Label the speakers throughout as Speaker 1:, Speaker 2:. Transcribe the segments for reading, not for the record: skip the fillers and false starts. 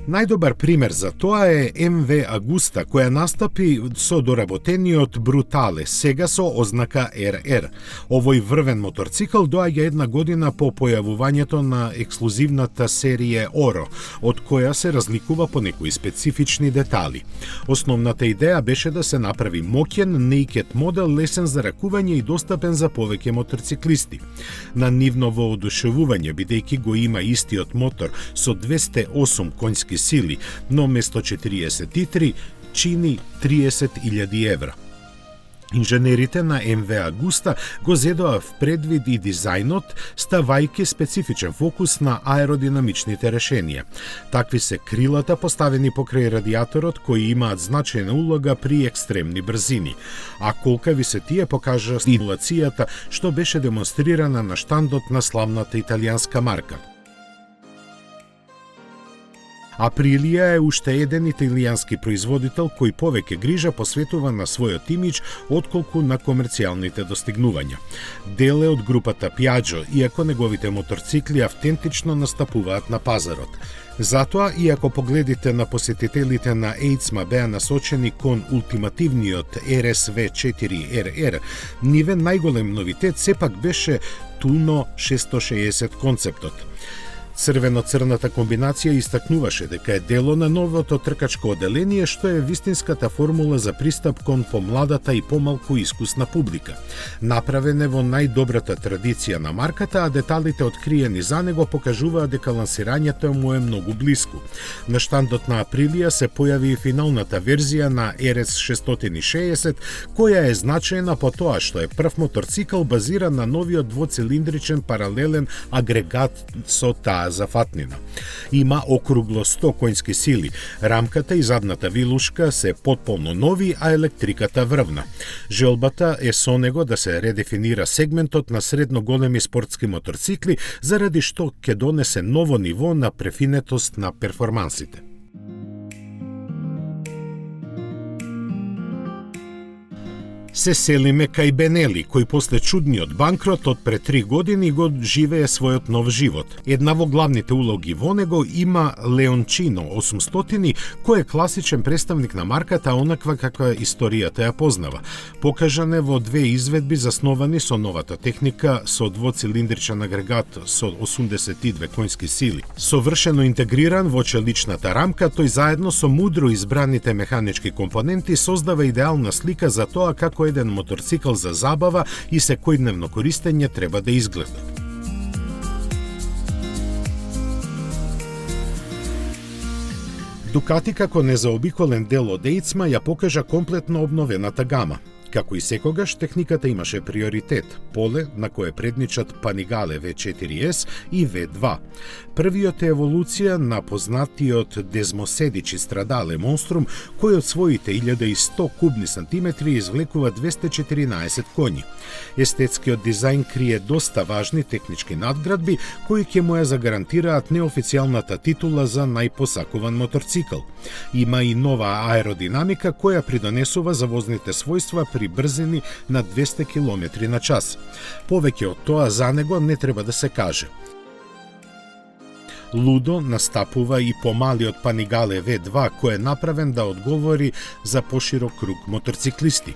Speaker 1: Најдобар пример за тоа е МВ Агуста, која настапи со доработениот Брутале, сега со ознака РР. Овој врвен моторцикл доаѓа една година по појавувањето на ексклузивната серија Оро, од која се разликува по некои специфични детали. Основната идеја беше да се направи моќен, naked модел, лесен за ракување и достапен за повеќе моторциклисти. На нивно воодушевување, бидејќи го има истиот мотор со 208 конјски сили, но место 43 чини 30.000 евра. Инженерите на МВ Агуста го зедоа в предвид и дизајнот, ставајќи специфичен фокус на аеродинамичните решенија. Такви се крилата поставени покрај радиаторот, кои имаат значајна улога при екстремни брзини. А колкави се тие покажа стимулацијата што беше демонстрирана на штандот на славната италијанска марка. Априлија е уште еден италијански производител кој повеќе грижа посветува на својот имидж отколку на комерцијалните достигнувања. Дел е од групата Piaggio, иако неговите моторцикли автентично настапуваат на пазарот. Затоа, иако погледите на посетителите на EICMA беа насочени кон ултимативниот RSV4RR, нивен најголем новитет сепак беше Tuno 660 концептот. Црвено-црната комбинација истакнуваше дека е дело на новото тркачко оделение, што е вистинската формула за пристап кон помладата и помалку искусна публика. Направен е во најдобрата традиција на марката, а деталите откриени за него покажуваат дека лансирањето му е многу блиску. На штандот на Априлија се појави и финалната верзија на RS660, која е значајна по тоа што е прв моторцикл базиран на новиот двоцилиндричен паралелен агрегат со таа зафатнина. Има округло 100 конјски сили. Рамката и задната вилушка се потполно нови, а електриката врвна. Желбата е со него да се редефинира сегментот на средно големи спортски моторцикли, заради што ќе донесе ново ниво на префинетост на перформансите. Се селиме кај Бенели, кој после чудниот банкрот од пред 3 години го живее својот нов живот. Една во главните улоги во него има Leoncino 800, кој е класичен представник на марката, онаква каква историјата ја познава. Покажан е во две изведби засновани со новата техника, со двоцилиндричен агрегат со 82 конјски сили. Совршено интегриран во челичната рамка, тој заедно со мудро избраните механички компоненти создава идеална слика за тоа како еден моторцикл за забава и секојдневно користење треба да изгледа. Дукати како незаобиколен дел од EICMA ја покажа комплетно обновената гама. Како и секогаш, техниката имаше приоритет, поле на кое предничат Panigale V4S и V2. Првиот е еволуција на познатиот дезмоседичи страдале монструм, кој од своите 1100 кубни сантиметри извлекува 214 коњи. Естетскиот дизајн крие доста важни технички надградби, кои ќе му ја загарантираат неофицијалната титула за најпосакуван моторцикл. Има и нова аеродинамика која придонесува за возните својства при брзини на 200 км на час. Повеќе од тоа за него не треба да се каже. Лудо настапува и помалиот Panigale V2, кој е направен да одговори за поширок круг моторциклисти.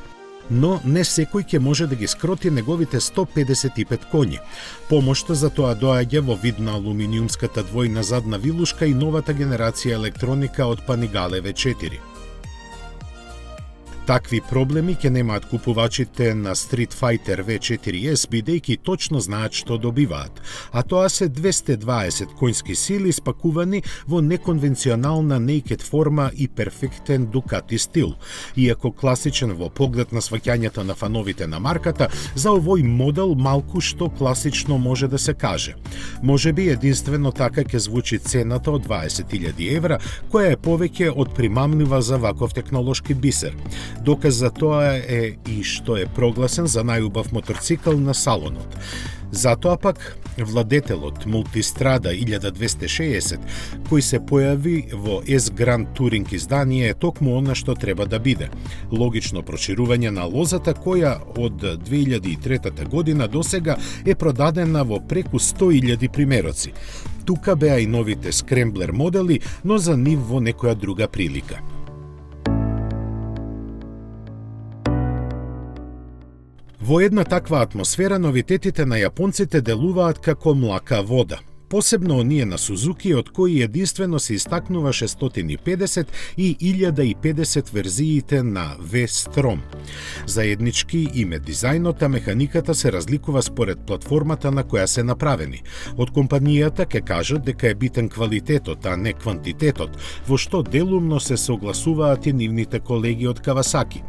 Speaker 1: Но не секој ќе може да ги скроти неговите 155 коњи. Помошта за тоа доаѓа во вид на алуминиумската двојна задна вилушка и новата генерација електроника од Panigale V4. Такви проблеми ќе немаат купувачите на Street Fighter V4S, бидејќи точно знаат што добиваат, а тоа се 220 конјски сили спакувани во неконвенционална naked форма и перфектен Ducati стил. Иако класичен во поглед на сваќањето на фановите на марката, за овој модел малку што класично може да се каже. Можеби единствено така ќе звучи цената од 20.000 евра, која е повеќе од примамлива за ваков технолошки бисер. Доказ за тоа е и што е прогласен за најубав моторцикл на салонот. Затоа пак владетелот Multistrada 1260, кој се појави во S-Grand Touring издание, е токму она што треба да биде. Логично проширување на лозата која од 2003 година досега е продадена во преку 100.000 примероци. Тука беа и новите скремблер модели, но за нив во некоја друга прилика. Во една таква атмосфера новитетите на јапонците делуваат како млака вода. Посебно оние на Сузуки, од кои единствено се истакнува 650 и 1050 верзиите на V-Strom. Заеднички им е дизајнот, а механиката се разликува според платформата на која се направени. Од компанијата ке кажат дека е битен квалитетот, а не квантитетот, во што делумно се согласуваат и нивните колеги од Кавасаки.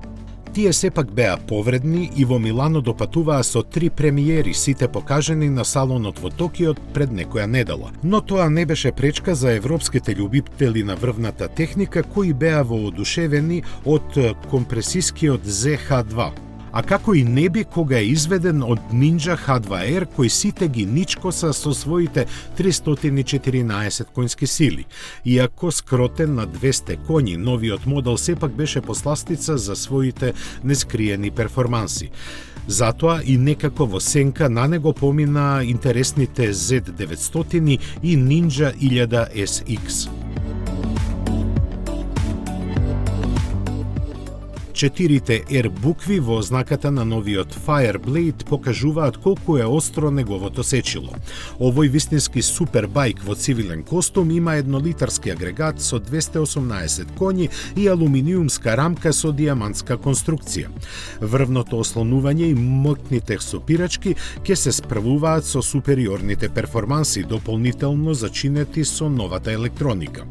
Speaker 1: Тие сепак беа повредни и во Милано допатуваа со 3 премиери, сите покажени на салонот во Токио пред некоја недела. Но тоа не беше пречка за европските љубители на врвната техника кои беа воодушевени од компресискиот ZH2. А како и не би кога е изведен од Ninja H2R кој сите ги ничкоса со своите 314 конски сили. Иако скротен на 200 коњи, новиот модел сепак беше посластица за своите нескриени перформанси. Затоа и некако во сенка на него помина интересните Z900 и Ninja 1000 SX. Четирите R букви во ознаката на новиот Fireblade покажуваат колку е остро неговото сечило. Овој вистински супербајк во цивилен костум има еднолитарски агрегат со 218 коњи и алуминиумска рамка со дијамантска конструкција. Врвното ослонување и моќните сопирачки ќе се справуваат со супериорните перформанси, дополнително зачинети со новата електроника.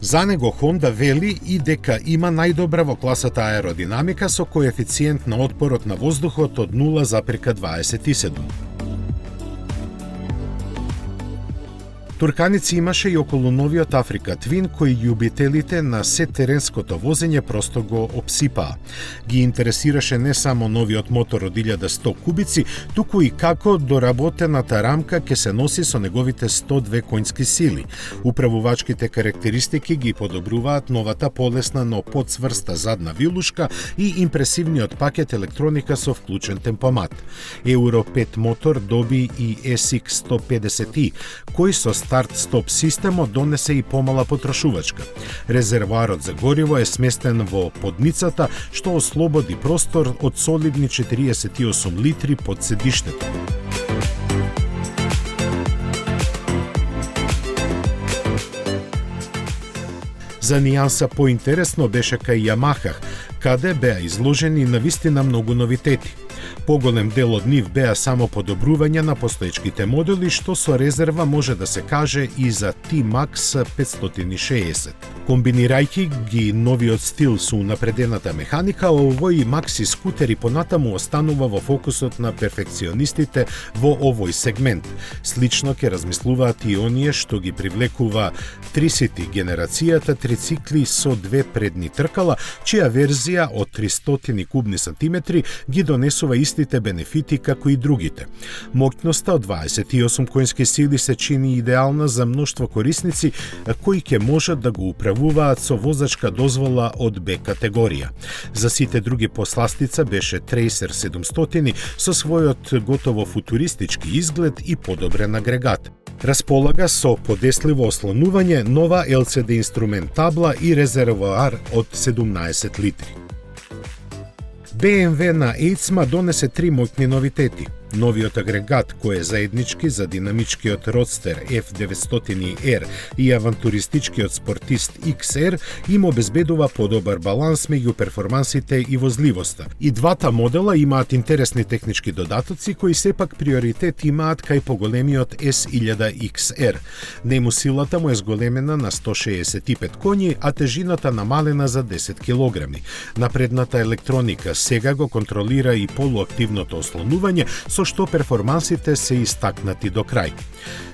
Speaker 1: За него Honda вели и дека има најдобра во класата аеродинамика со коефициент на отпорот на воздухот од 0,27. Турканици имаше и околу новиот Africa Twin, кој љубителите на се теренското возење просто го обсипаа. Ги интересираше не само новиот мотор од 1100 кубици, туку и како доработената рамка ќе се носи со неговите 102 конски сили. Управувачките карактеристики ги подобруваат новата полесна, но подцврста задна вилушка и импресивниот пакет електроника со вклучен темпомат. Euro 5 мотор доби и SX 150i, кој со старт-стоп системот донесе и помала потрошувачка. Резервоарот за гориво е сместен во подницата, што ослободи простор од солидни 48 литри под седиштето. За нијанса поинтересно беше кај Yamaha, каде беа изложени навистина многу новитети. Поголем дел од нив беа само подобрување на постоечките модели, што со резерва може да се каже и за T-Max 560. Комбинирајќи ги новиот стил со унапредената механика, овој макси скутер и понатаму останува во фокусот на перфекционистите во овој сегмент. Слично ќе размислуваат и оние што ги привлекува 30 генерацијата трицикли со две предни тркала, чија верзија од 300 кубни сантиметри ги донесува истите бенефити како и другите. Моќноста од 28 конски сили се чини идеална за мноштво корисници кои ќе можат да го управуваат со возачка дозвола од Б категорија. За сите други посластица беше Tracer 700 со својот готово футуристички изглед и подобрен агрегат. Располага со подесливо ослонување, нова LCD инструмент табла и резервоар од 17 литри. BMW на Eitzma донесе 3 моќни новитети. Новиот агрегат, кој е заеднички за динамичкиот родстер F900R и авантуристичкиот спортист XR, им обезбедува подобар баланс меѓу перформансите и возливоста. И двата модела имаат интересни технички додатоци кои сепак приоритет имаат кај поголемиот S1000XR. Нему силата му е зголемена на 165 коњи, а тежината намалена за 10 кг. Напредната електроника сега го контролира и полуактивното ослонување, со што перформансите се истакнати до крај.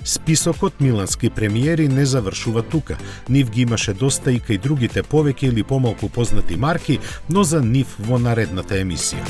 Speaker 1: Списокот милански премиери не завршува тука. Нив ги имаше доста и кај другите повеќе или помалку познати марки, но за нив во наредната емисија.